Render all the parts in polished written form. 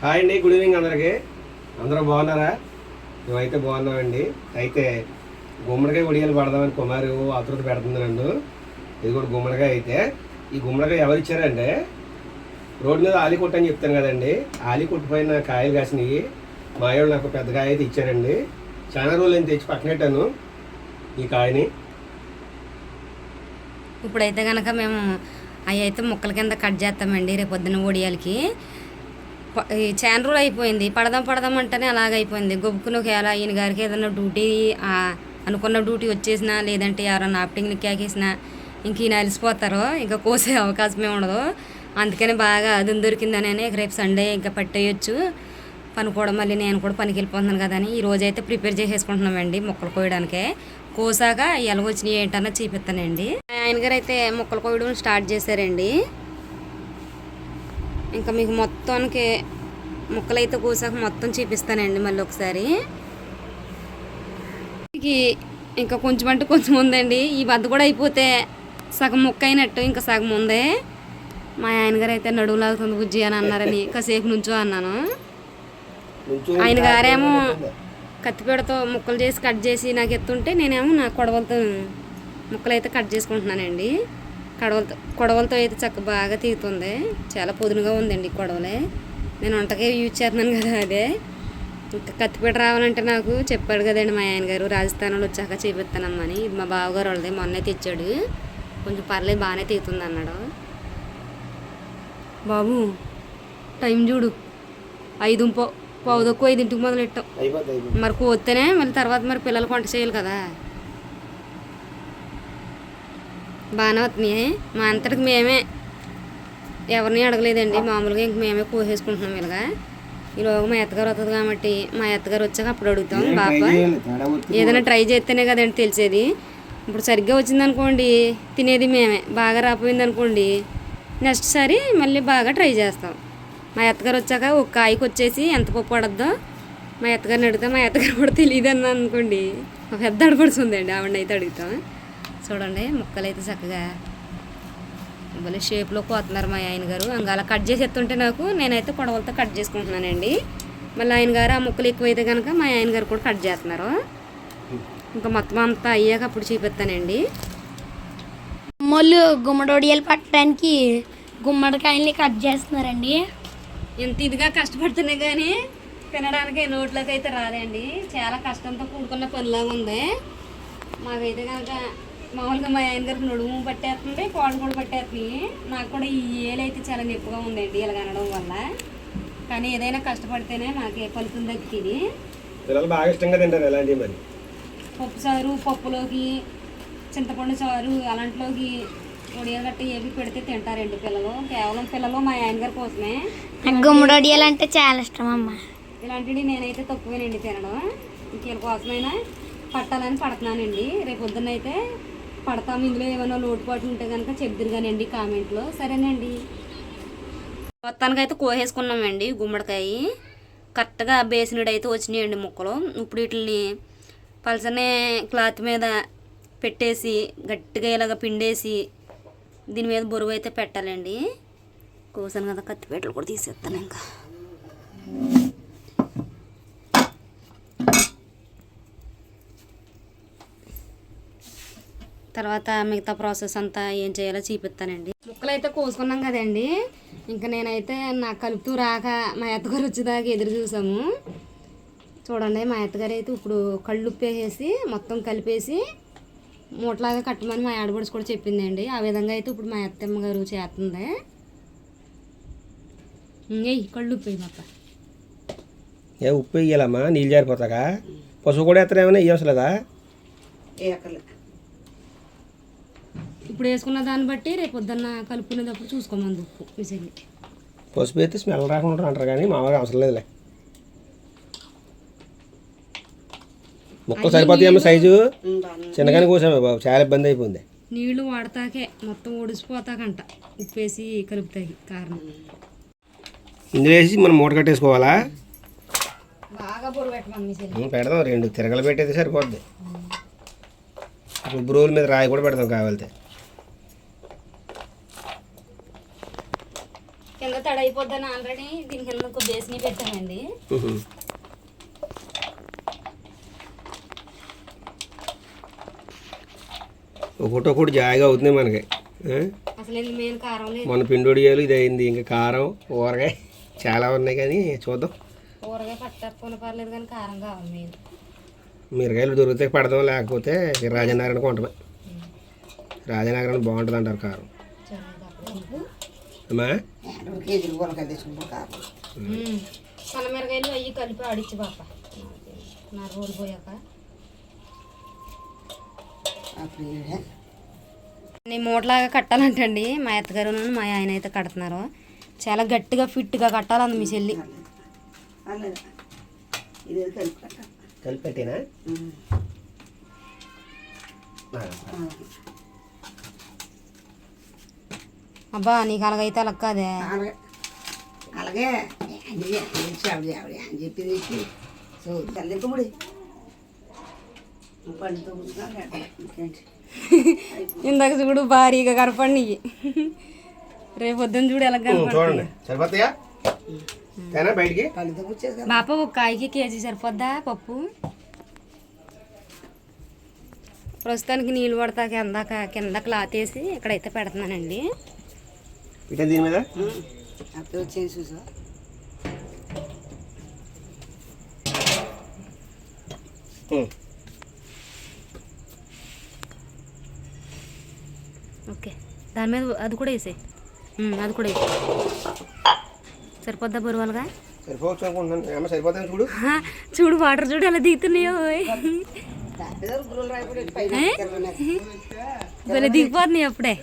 Hi అండి, good evening అందరికి. అందరూ బాగున్నారా? మేమైతే బాగున్నామండి. అయితే గుమ్మడికాయ ఉడియాలు పడదామని కుమారు ఆతృత పెడుతుంది నన్ను. ఇది కూడా గుమ్మడికాయ. అయితే ఈ గుమ్మడికాయ ఎవరు ఇచ్చారంటే రోడ్డు మీద ఆలి కొట్టు అని చెప్తాను కదండి, ఆలి కొట్టిపోయిన కాయలు కాసినవి మా వాళ్ళు నాకు పెద్ద కాయ అయితే ఇచ్చారండి. చాలా రోజులు నేను తెచ్చి పక్కనెట్టాను ఈ కాయని. ఇప్పుడైతే కనుక మేము అవి అయితే ముక్కల కింద కట్ చేస్తామండి రేపు పొద్దున్న ఒడియాలకి. చాలా రోజులు అయిపోయింది, పడదాం అంటేనే అలాగైపోయింది. గొబ్బుకుని ఒకవేళ ఈయన గారికి ఏదైనా డ్యూటీ అనుకున్న డ్యూటీ వచ్చేసినా లేదంటే ఎవరైనా ఆప్టింగ్ని కేకేసినా ఇంక ఈయన అలసిపోతారో ఇంకా కోసే అవకాశమే ఉండదు. అందుకని బాగా అది దొరికిందనే రేపు సండే ఇంకా పట్టేయచ్చు పని కూడా. మళ్ళీ నేను కూడా పనికి వెళ్ళిపోతున్నాను కదా అని ఈ రోజైతే ప్రిపేర్ చేసేసుకుంటున్నామండి ముక్కలు కోయడానికే. కోసాక ఎలాగొచ్చినాయి ఏంటన్నా చూపిస్తానండి. ఆయన గారు అయితే ముక్కలు కోయడం స్టార్ట్ చేశారండి. ఇంకా మీకు మొత్తానికి ముక్కలైతే కోసాక మొత్తం చూపిస్తానండి మళ్ళీ ఒకసారి. ఇంకా కొంచెం అంటే కొంచెం ఉందండి. ఈ బద్ద కూడా అయిపోతే సగం ముక్క అయినట్టు, ఇంకా సగం ఉంది. మా ఆయన గారు అయితే నడువు లాగుతుంది బుజ్జి అని అన్నారని కాసేపు నుంచో అన్నాను. ఆయన గారేమో కత్తిపీడతో ముక్కలు చేసి కట్ చేసి నాకు ఎత్తుంటే నేనేమో నా కొడవలతో ముక్కలు అయితే కట్ చేసుకుంటున్నానండి. కొడవలతో అయితే బాగా తీగుతుంది. చాలా పొదునుగా ఉందండి కొడవలే. నేను వంటకే యూజ్ చేస్తున్నాను కదా అదే. ఇంకా కత్తిపీట రావాలంటే నాకు చెప్పాడు కదండి మా ఆయన గారు, రాజస్థాన్లో వచ్చాక చేపిస్తానమ్మని. ఇది మా బావగారు వాళ్ళది, మొన్నే తెచ్చాడు. కొంచెం పర్లేదు బాగానే తీగుతుంది అన్నాడు. బాబు టైం చూడు, 5:15 5ంటికి మొదలెట్టాం. మరి కోస్తేనే మళ్ళీ తర్వాత మరి పిల్లలకు వంట చేయాలి కదా. బాగానే వస్తున్నాయి. మా అంతటికి మేమే ఎవరిని అడగలేదండి, మామూలుగా ఇంక మేమే కోసేసుకుంటున్నాం ఇలాగా. ఈలోగా మా అత్తగారు వస్తుంది కాబట్టి మా అత్తగారు వచ్చాక అప్పుడు అడుగుతాం. బాబా ఏదైనా ట్రై చేస్తేనే కదండి తెలిసేది. ఇప్పుడు సరిగ్గా వచ్చిందనుకోండి తినేది మేమే, బాగా రాపోయింది అనుకోండి నెక్స్ట్ సారి మళ్ళీ బాగా ట్రై చేస్తాం. మా అత్తగారు వచ్చాక ఒక కాయకి వచ్చేసి ఎంత పప్పు పడద్దో మా అత్తగారిని అడుగుతాం. మా అత్తగారు కూడా తెలియదు అన్న అనుకోండి పెద్ద అడపడుతుందండి, ఆవిడని అయితే అడుగుతాం. చూడండి ముక్కలు అయితే చక్కగా భలే షేప్లో కోతున్నారు మా ఆయన గారు. ఇంకా అలా కట్ చేసి ఎత్తుంటే నేనైతే కొడవలతో కట్ చేసుకుంటున్నానండి. మళ్ళీ ఆయన గారు ఆ ముక్కలు ఎక్కువైతే కనుక మా ఆయన గారు కూడా కట్ చేస్తున్నారు. ఇంకా మొత్తం అంతా అయ్యాక అప్పుడు చూపిస్తానండి. అమ్మోళ్ళు గుమ్మడొడియాలు పట్టడానికి గుమ్మడికాయల్ని కట్ చేస్తున్నారండి. ఎంత ఇదిగా కష్టపడుతున్నాయి కానీ తినడానికి నోట్లోకి అయితే రాదండి. చాలా కష్టంతో కూడుకున్న పనిలాగా ఉంది. మాకైతే కనుక మామూలుగా మా ఆయన గారికి నడుము పట్టేస్తుంది, కోళ్ళు కూడా పట్టేస్తుంది. నాకు కూడా ఈ ఏలు అయితే చాలా నొప్పిగా ఉందండి ఇలా అనడం వల్ల. కానీ ఏదైనా కష్టపడితేనే మాకు ఫలితం దక్కింది. పిల్లలు బాగా ఇష్టంగా తింటారు ఇలాంటివి. మరి పప్పు చారు, పప్పులోకి చింతపండు చారు అలాంటిలోకి ఉడియాలు గట్టి ఏవి పెడితే తింటారండి పిల్లలు. కేవలం పిల్లలు మా ఆయన గారి కోసమే. గుమ్మడొడియాలు అంటే చాలా ఇష్టం అమ్మ. ఇలాంటివి నేనైతే తక్కువేనండి తినడం. ఇంకేళ్ళ కోసమైనా పట్టాలని పడుతున్నానండి. రేపు పొద్దున్న అయితే పడతాము. ఇందులో ఏమైనా లోటుపాటు ఉంటే కనుక చెప్తురు కానండి కామెంట్లో. సరేనండి, మొత్తానికైతే కోసేసుకున్నామండి గుమ్మడికాయ. కరెక్ట్గా బేసినడు అయితే వచ్చినాయండి ముక్కలు. ఇప్పుడు వీటిని పలసనే క్లాత్ మీద పెట్టేసి గట్టిగా ఇలాగ పిండేసి దీని మీద బరువు అయితే పెట్టాలండి. కోసాను కదా కత్తిపేటలు కూడా తీసేస్తాను. ఇంకా తర్వాత మిగతా ప్రాసెస్ అంతా ఏం చేయాలో చూపిస్తానండి. ముక్కలు అయితే కోసుకున్నాం కదండి. ఇంకా నేనైతే నాకు కలుపుతూ రాక మా అత్తగారు వచ్చేదాకా ఎదురు చూసాము. చూడండి మా అత్తగారు అయితే ఇప్పుడు కళ్ళు ఉప్పేసి మొత్తం కలిపేసి మూటలాగా కట్టమని మా ఆడబడుచు కూడా చెప్పిందండి. ఆ విధంగా అయితే ఇప్పుడు మా అత్తమ్మ గారు చేస్తుంది. కళ్ళు ఉప్పేయి మొత్తం. ఉప్పు వేయాలమ్మా, నీళ్ళు జారిపోతాగా. పసుపు కూడా ఎత్తరా? ఏమైనా ఇవ్వసలేదా? ఇప్పుడు వేసుకున్న దాన్ని బట్టి రేపు పొద్దున్న కలుపుకునేటప్పుడు చూసుకోమంది ఉప్పు విసిగి. పసుపు అయితే స్మెల్ రాకుండా అంటారు కానీ మామూలుగా అవసరం లేదులే. ముక్కలు సరిపోతాయేమో సైజు, చిన్నగానే కోసామే బాబు, చాలా ఇబ్బంది అయిపోయింది. నీళ్లు వాడతాకే మొత్తం ఒడిసిపోతాకంట ఉప్పేసి కలుపుతాయి కారణం. ఇందులో వేసి మనం మూట కట్టేసుకోవాలా? బాగా పొడి పెట్టమని పెడదాం, 2 తిరగలు పెట్టేది సరిపోద్ది. రుబ్బు రోజుల మీద రాయి కూడా పెడదాం కావాలితే. కింద తడ ముద్దలు అయిపోద్దని ఆల్రెడీ దీని కింద ఒక బేసిని పెట్టానండి. ఒకటి జాయిగా అవుతుంది మనకి. అసలు ఎందుకు మెయిన్ కారం లేదు. మన పిండొడియాలు ఇది అయింది, ఇంకా కారం ఊరగాయ చాలా ఉన్నాయి కానీ చూద్దాం. ఊరగాయ పట్టకపోయినా పర్లేదు కానీ కారం కావాలి మెయిన్. మిరగాయలు దొరికితే పడదాం, లేకపోతే రాజనగరానికి కొంటమే. రాజనగరానికి బాగుంటుంది అంటారు కారం. అమ్మా మన మిరగాయలు అయ్యి కలిపి ఆడిచ్చి పాప నా రోలు పోయాక. నేను మూటలాగా కట్టాలంటండి మా అత్తగారు మా ఆయన అయితే కడుతున్నారు. చాలా గట్టిగా ఫిట్గా కట్టాలంది మీ చెల్లి. కలిపి పెట్టేనా? అబ్బా నీకు అలాగైతే అలా కాదే. అలాగే ఆవిడ అని చెప్పింది తల్లికముడి పండుతో ఇందాక చూడు భారీగా కనపడి రేపు పొద్దున్న చూడు ఎలా చూడండి. సరిపోతాయా బయటికి? బాప ఒక కాయకి కేజీ సరిపోద్దా పప్పు? ప్రస్తుతానికి నీళ్ళు పడతాక కింద క్లాత్ వేసి ఇక్కడైతే పెడుతున్నానండి. దీని మీద అప్పుడు వచ్చేసి చూసా. ఓకే, దాని మీద అది కూడా వేసే, అది కూడా వేసే. సరిపోద్దా బరువాలుగా? సరిపోవచ్చు అనుకుంటున్నాను. సరిపోతాను చూడు. చూడు వాటర్ చూడు ఎలా దిగుతున్నాయో. భలే దిగిపోతున్నాయి అప్పుడే.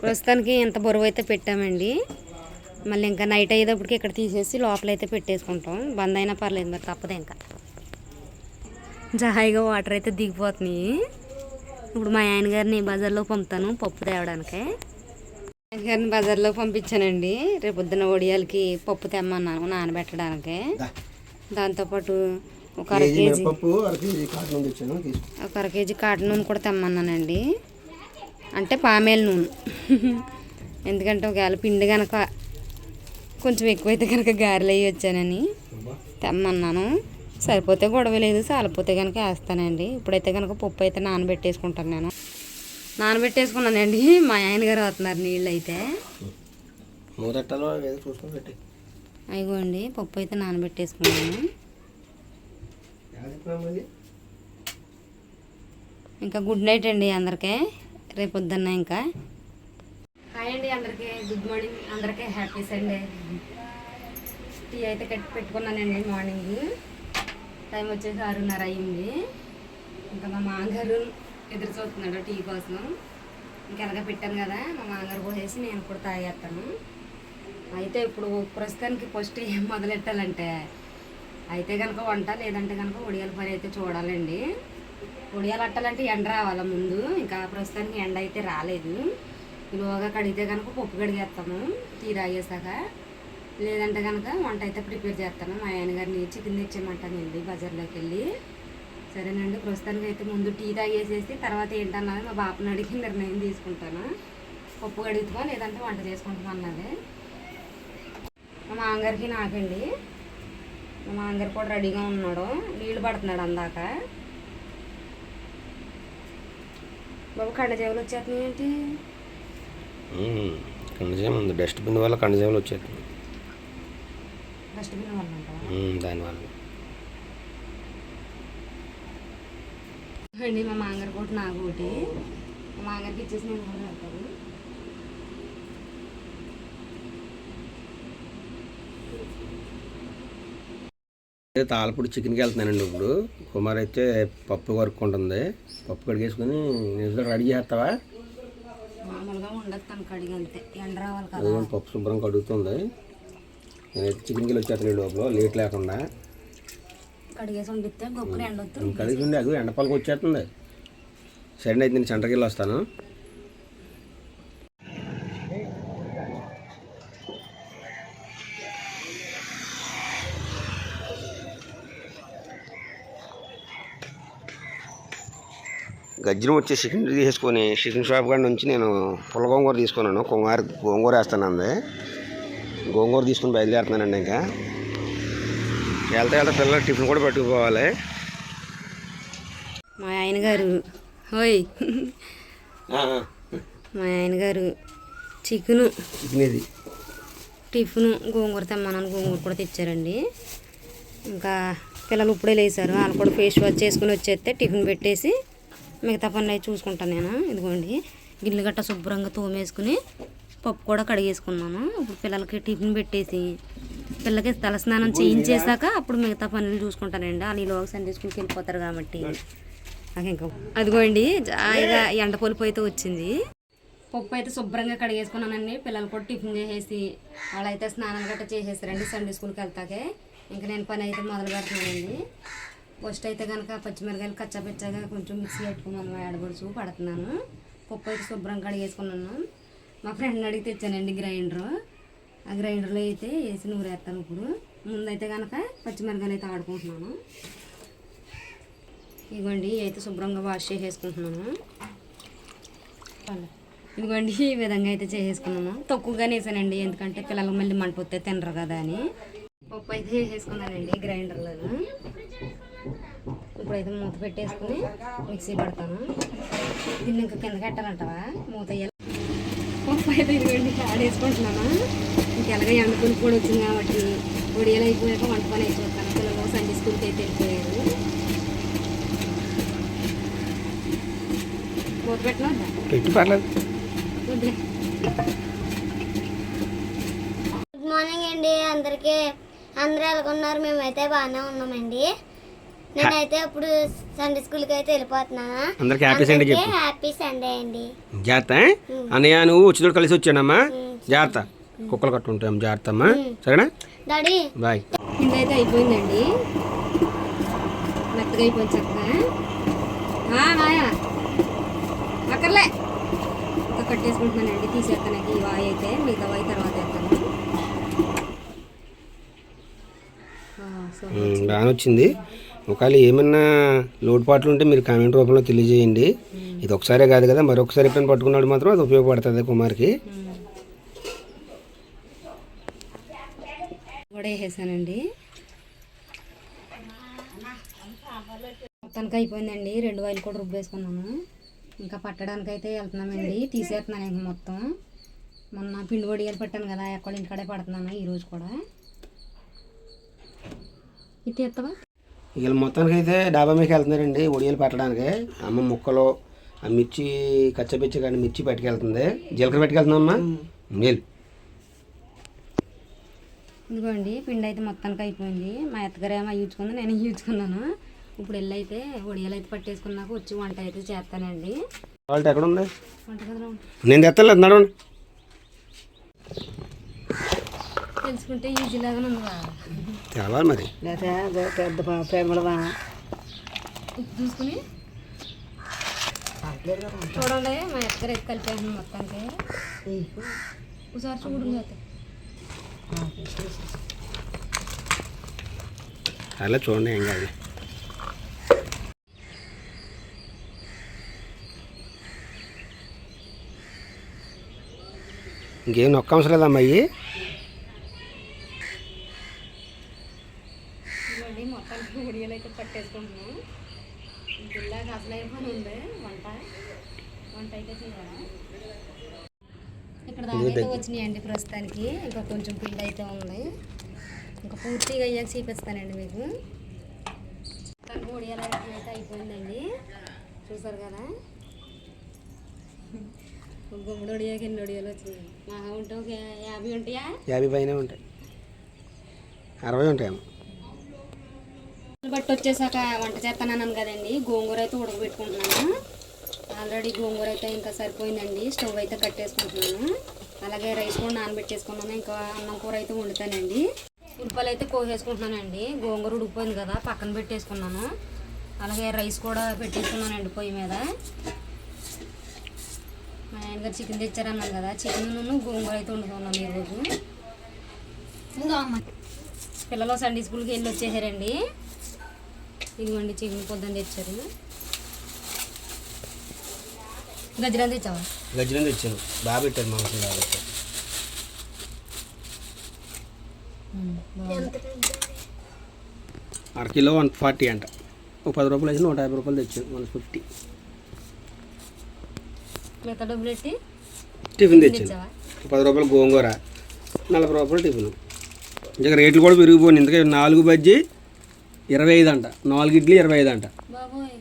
ప్రస్తుతానికి ఎంత బరువు అయితే పెట్టామండి. మళ్ళీ ఇంకా నైట్ అయ్యేటప్పటికి ఇక్కడ తీసేసి లోపలైతే పెట్టేసుకుంటాం. బంద్ అయినా పర్లేదు, మరి తప్పదు. ఇంకా జాయిగా వాటర్ అయితే దిగిపోతున్నాయి. ఇప్పుడు మా ఆయన గారిని బజార్లో పంపుతాను పప్పు తేవడానికి. ఆయన గారిని బజార్లో పంపించానండి. రేపు పొద్దున్న వడియాలకి పప్పు తెమ్మన్నాను నానబెట్టడానికి. దాంతోపాటు ఒక అర కేజీ కాటన్ నూనె కూడా తెమ్మన్నానండి. అంటే పామేల నూనె. ఎందుకంటే ఒకవేళ పిండి కనుక కొంచెం ఎక్కువైతే కనుక గారెలు అయ్యి వచ్చానని తెమ్మన్నాను. సరిపోతే గొడవ లేదు, సాలిపోతే కనుక వేస్తానండి. ఇప్పుడైతే కనుక పప్పు అయితే నానబెట్టేసుకుంటాను. నేను నానబెట్టేసుకున్నానండి. మా ఆయన గారు అవుతున్నారు నీళ్ళు అయితే. అయిగోండి పప్పు అయితే నానబెట్టేసుకున్నాను. ఇంకా గుడ్ నైట్ అండి అందరికీ. రేపు పొద్దున్న ఇంకా హాయ్ అండి అందరికీ. గుడ్ మార్నింగ్ అందరికీ. Happy Sunday. టీ అయితే కట్టి పెట్టుకున్నానండి. మార్నింగ్ టైం వచ్చేసి 6:30 అయ్యింది. ఇంకా మా మామగారు ఎదురు చూస్తున్నాడు టీ కోసం. ఇంకెలాగా పెట్టాను కదా, మా మామగారు పోసేసి నేను కూడా తాగేస్తాను. అయితే ఇప్పుడు ప్రస్తుతానికి ఫస్ట్ ఏం మొదలెట్టాలంటే అయితే కనుక వంట, లేదంటే కనుక వడియాల పని అయితే చూడాలండి. వడియాలు అట్టాలంటే ఎండ రావాలా ముందు. ఇంకా ప్రస్తుతానికి ఎండ అయితే రాలేదు. ఇలాగా కడిగితే కనుక పప్పు కడిగేస్తాము టీ తాగేసాక. లేదంటే కనుక వంట అయితే ప్రిపేర్ చేస్తాను. మా ఆయన గారిని చికెన్ తెచ్చేయమంటానండి బజార్లోకి వెళ్ళి. సరేనండి, ప్రస్తుతానికి అయితే ముందు టీ తాగేసేసి తర్వాత ఏంటన్నది మా బాపని అడిగి నిర్ణయం తీసుకుంటాను. పప్పు కడుగుతామా లేదంటే వంట చేసుకుంటామా అన్నది. మా మామగారికి నాకండి. మా మామగారు కూడా రెడీగా ఉన్నాడు, నీళ్ళు పడుతున్నాడు అందాక. బాబు కళ్ళజేవులు వచ్చేస్తున్నాయి ఏంటి? కండజేయం ఉంది, డస్ట్బిన్ వల్ల కండజేవులు వచ్చేస్తుంది. డస్ట్బిన్ వల్ల దానివల్ల అండి. మా మామగారు కూడా నాకు ఒకటి, మా మామగారికి ఇచ్చేసి నేను కూడా వెళ్తాను. తాళపూడి చికెన్కి వెళ్తున్నానండి. ఇప్పుడు కుమార్ అయితే పప్పు కడుక్కుంటుంది. పప్పు కడిగేసుకుని నేను రెడీ చేస్తావా? మామూలుగా ఉండదు తనకు కడిగి అంతే, ఎండ రావాలి కదా. అదే పప్పు శుభ్రం కడుగుతుంది. నేనైతే చికెన్కి వెళ్ళి వచ్చేస్తాను లోపల లేట్ లేకుండా. కడిగేసి వండితే గొప్పలు ఎండ వస్తుంది. కడిగి అది ఎండపాలకు వచ్చేస్తుంది. సరే అయితే నేను సెంటర్కి వెళ్ళి వస్తాను. గజ్జరం వచ్చి చికెన్ తీసుకొని చికెన్ షాప్ కాడ నుంచి నేను పుల్ల గోంగూర తీసుకున్నాను. గోంగూర వేస్తాను అంది. గోంగూర తీసుకుని బయలుదేరుతున్నానండి. ఇంకా వెళ్తా పిల్లలు టిఫిన్ కూడా పట్టుకుపోవాలి. మా ఆయన గారు హోయ్ మా ఆయన గారు చికెను ఇది టిఫిన్ గోంగూర తెమ్మన్నాను, గోంగూర కూడా తెచ్చారండి. ఇంకా పిల్లలు ఇప్పుడే లేచారు, వాళ్ళు కూడా ఫేస్ వాష్ చేసుకుని వచ్చేస్తే టిఫిన్ పెట్టేసి మిగతా పనులు అయితే చూసుకుంటాను నేను. ఇదిగోండి గిన్నెలు గట్ట శుభ్రంగా తోమేసుకుని పప్పు కూడా కడిగేసుకున్నాను. ఇప్పుడు పిల్లలకి టిఫిన్ పెట్టేసి పిల్లలకి తలస్నానం చేయించేసాక అప్పుడు మిగతా పనులు చూసుకుంటానండి. వాళ్ళు ఈలోగా సండే స్కూల్కి వెళ్ళిపోతారు కాబట్టి నాకు ఇంకా అదిగోండి జాయిగా ఎండ పొలుపు అయితే వచ్చింది. పప్పు అయితే శుభ్రంగా కడిగేసుకున్నానండి. పిల్లలు కూడా టిఫిన్ చేసేసి వాళ్ళైతే స్నానం గట్ట చేసేసారండి సండే స్కూల్కి వెళ్తాకే. ఇంకా నేను పని అయితే మొదలు పెడుతున్నానండి. ఫస్ట్ అయితే కనుక పచ్చిమిరకాయలు కచ్చాపిచ్చాగా కొంచెం మిక్సీ పెట్టుకున్నాను, ఆడబడుచు పడుతున్నాను. పప్పు అయితే శుభ్రంగా కడిగేసుకున్నాను. మా ఫ్రెండ్ అడిగి తెచ్చానండి గ్రైండరు. ఆ గ్రైండర్లో అయితే వేసి నూరేస్తాను. ఇప్పుడు ముందైతే కనుక పచ్చిమిరకాయలు అయితే ఆడుకుంటున్నాను. ఇదిగోండి అయితే శుభ్రంగా వాష్ చేసేసుకుంటున్నాను. ఇదిగోండి ఈ విధంగా అయితే చేసేసుకున్నాను. తక్కువగానే వేసానండి, ఎందుకంటే పిల్లలు మళ్ళీ మంట వస్తే తినరు కదా అని. పప్పు అయితే వేసేసుకున్నానండి గ్రైండర్లో. ఇప్పుడైతే మూత పెట్టేసుకుని మిక్సీ పడతాను. దీన్ని ఇంకా కింద కట్టాలంటావా మూత వేయాలి. పప్పు అయితే ఇదిగోండి ఆడేసుకుంటున్నాను. ఇంకెలాగ ఎండకుని కూడా వచ్చింది కాబట్టి పొడియాలు అయిపోయాక వంట పని అయిపోతాను. పిల్లలు సండే స్కూల్కి అయితే వెళ్ళిపోయారు. మూత పెట్టినా పెట్టి పర్లేదు. వద్దులే. గుడ్ మార్నింగ్ అండి అందరికీ. అందరూ ఎలాగున్నారు? మేమైతే బాగానే ఉన్నామండి. నేనైతే ఇప్పుడు సండే స్కూల్కి అయితే వెళ్ళిపోతున్నాను. అందరికి హ్యాపీ సండే చెప్పు. హ్యాపీ సండే అండి. జాగ్రత్త అన్నయ్య, నువ్వు వచ్చినోడు కలిసి వచ్చానమ్మా. జాగ్రత్త, కుక్కలు కట్టు ఉంటాం. జాగ్రత్త అమ్మా, సరేనా? Daddy bye. ఇంకైతే అయిపోయిందండి, మెత్తగా అయిపోయింది చక్కగా. మాయా అక్కర్లే ఇంకా కట్టేసుకుంటున్నానండి. తీసేస్తాను ఈ వాయి అయితే, మిగతా వాయి తర్వాత వేస్తాను. బాగా వచ్చింది. ఒకవేళ ఏమన్నా లోటుపాట్లు ఉంటే మీరు కామెంట్ రూపంలో తెలియజేయండి. ఇది ఒకసారే కాదు కదా, మరొకసారి ఎప్పుడైనా పట్టుకున్నాడు మాత్రం అది ఉపయోగపడుతుంది కుమార్కి. కూడా వేసేసానండి. మొత్తానికి అయిపోయిందండి. 2 వాయిలు కూడా రుబ్బేసుకున్నాను. ఇంకా పట్టడానికి అయితే వెళ్తున్నామండి. తీసేస్తున్నాను ఇంక మొత్తం. మొన్న పిండి వడియాలు పట్టాను కదా, ఎక్కడ ఇంటికాడే పడుతున్నాను ఈరోజు కూడా. ఇది ఎత్తవా? వీళ్ళు మొత్తానికి అయితే డాబా మీకు వెళ్తున్నారండి ఒడియాలు పట్టడానికి. అమ్మ ముక్కలు ఆ మిర్చి కచ్చపిచ్చి కానీ మిర్చి పట్టుకెళ్తుంది. జీలకర్ర పట్టుకెళ్తుందమ్మా. నీళ్ళు ఇదిగోండి పిండి అయితే మొత్తానికి అయిపోయింది. మా అత్తగారు ఏమో యూచుకుంది, నేను యూచుకున్నాను. ఇప్పుడు వెళ్ళి అయితే ఒడియాలు అయితే పట్టేసుకున్నాక వచ్చి వంట అయితే చేస్తానండి. సాల్ట్ ఎక్కడ ఉంది? వంట కదా నేను తెత్తలేదు, నడవండి. తెలుసుకుంటే ఈజీ లాగానే ఉందా? తెలవాలి మరి. పెద్ద ప్రేమలవా ఉప్పు చూసుకుని చూడండి. మా అత్తగారు అయితే కలిపేసాను మొత్తానికి. ఒకసారి చూడు అయితే అలా చూడండి, ఏం కాదు. ఇంకేం నొక్క అవసరం లేదమ్మా. అయ్యి మొత్తానికి ఒడియాలు అయితే పట్టేసుకుంటున్నాం. పిల్లకి అసలు అయిపోయి ఉంది వంట అయితే చేయాలి. ఇక్కడ దాకా అయితే వచ్చినాయండి ప్రస్తుతానికి. ఇంకా కొంచెం పిండి అయితే ఉంది. ఇంకా పూర్తిగా అయ్యాక చూపిస్తానండి మీకు. తను ఒడియాలు అయితే అయిపోయిందండి, చూసారు కదా. గుమ్మడి ఒడియాకి ఎన్ని ఒడియాలు వచ్చినాయి? మహా ఉంటే ఒక 50 ఉంటాయా? 50 పైన ఉంటాయి, 60 ఉంటాయమ్మా. బట్టి వచ్చేసాక వంట చేస్తానన్నాను కదండి. గోంగూర అయితే ఉడకబెట్టుకుంటున్నాను. ఆల్రెడీ గోంగూర అయితే ఇంకా సరిపోయిందండి. స్టవ్ అయితే కట్టేసుకుంటున్నాను. అలాగే రైస్ కూడా నానబెట్టేసుకున్నాను. ఇంకా అన్నం కూర అయితే వండుతానండి. ఉల్లిపాయలు అయితే కోసేసుకుంటున్నానండి. గోంగూర ఉడికిపోయింది కదా, పక్కన పెట్టేసుకున్నాను. అలాగే రైస్ కూడా పెట్టేసుకున్నానండి పొయ్యి మీద. మా ఆయనగారు చికెన్ తెచ్చారన్నాను కదా, చికెన్ గోంగూర అయితే వండుకున్నాను ఈరోజు. పిల్లలు సండే స్కూల్కి వెళ్ళి వచ్చేసారండి. ఇదిగోండి చికెన్ పొద్దున్న తెచ్చారు. గజ్జలంత ఇచ్చావా? గజ్జలం తెచ్చాను, బాగా పెట్టారు మాంసం కాబట్టి. అరకిలో 140 అంట. ఒక 10 రూపాయలు వేసి 150 రూపాయలు తెచ్చాను, 150. మిగతా డబ్బులు పెట్టి టిఫిన్ తెచ్చాను, ఇచ్చావా? 10 రూపాయలు గోంగూర, 40 రూపాయలు టిఫిన్. ఇంకా రేట్లు కూడా పెరిగిపోయింది. ఎందుకంటే 4 బజ్జీ 25 అంట, 4 ఇడ్లీ 25 అంట. బాబోయ్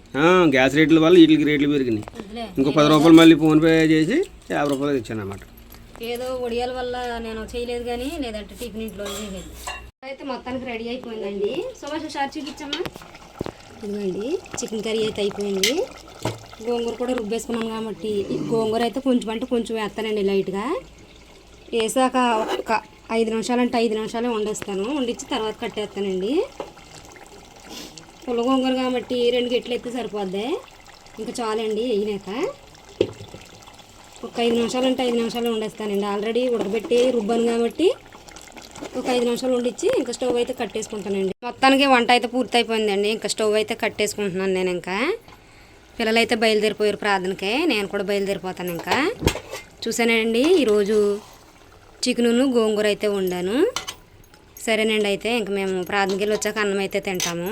గ్యాస్ రేట్ల వల్ల వీటికి రేట్లు పెరిగినాయి. వద్దులే. ఇంకో 10 రూపాయలు మళ్ళీ ఫోన్పే చేసి 50 రూపాయలు తెచ్చాను అన్నమాట. ఏదో ఒడియాల వల్ల నేను చేయలేదు కానీ లేదంటే టిఫిన్ ఇంట్లో చేయలేదు. అయితే మొత్తానికి రెడీ అయిపోయిందండి. సుభాష్ షార్ చూపించమ్మా. ఇదిగోండి చికెన్ కర్రీ అయితే అయిపోయింది. గోంగూర కూడా రుబ్బేసుకున్నాం కాబట్టి ఈ గోంగూర అయితే కొంచెం అంటే కొంచెం వేస్తానండి లైట్గా. వేసాక ఒక 5 నిమిషాలు అంటే 5 నిమిషాలే వండేస్తాను. వండించి తర్వాత కట్టేస్తానండి. పుల్ల గోంగూర కాబట్టి 2 గెట్లు అయితే సరిపోద్ది. ఇంకా చాలండి వేయినాక. ఒక 5 నిమిషాలు అంటే 5 నిమిషాలు వండేస్తానండి. ఆల్రెడీ ఉడకబెట్టి రుబ్బాను కాబట్టి ఒక 5 నిమిషాలు వండించి ఇంకా స్టవ్ అయితే కట్టేసుకుంటానండి. మొత్తానికి వంట అయితే పూర్తి అయిపోయిందండి. ఇంకా స్టవ్ అయితే కట్టేసుకుంటున్నాను నేను. ఇంకా పిల్లలైతే బయలుదేరిపోయారు ప్రార్థనకే, నేను కూడా బయలుదేరిపోతాను. ఇంకా చూసానండి ఈరోజు చికెను గోంగూర అయితే వండాను. సరేనండి, అయితే ఇంక మేము ప్రార్థనకి వెళ్ళి వచ్చాక అన్నం అయితే తింటాము.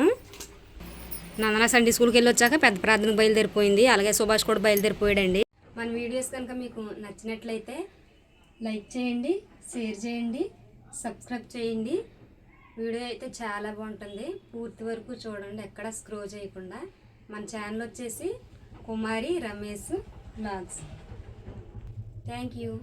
నందన సండే స్కూల్కి వెళ్ళి వచ్చాక పెద్ద ప్రార్థనకు బయలుదేరిపోయింది. అలాగే సుభాష్ కూడా బయలుదేరిపోయాడండి. మన వీడియోస్ కనుక మీకు నచ్చినట్లయితే లైక్ చేయండి, షేర్ చేయండి, సబ్స్క్రైబ్ చేయండి. వీడియో అయితే చాలా బాగుంటుంది, పూర్తి వరకు చూడండి, ఎక్కడ స్క్రోల్ చేయకుండా. మన ఛానల్ వచ్చేసి కుమారి రమేష్ వ్లాగ్స్. Thank you.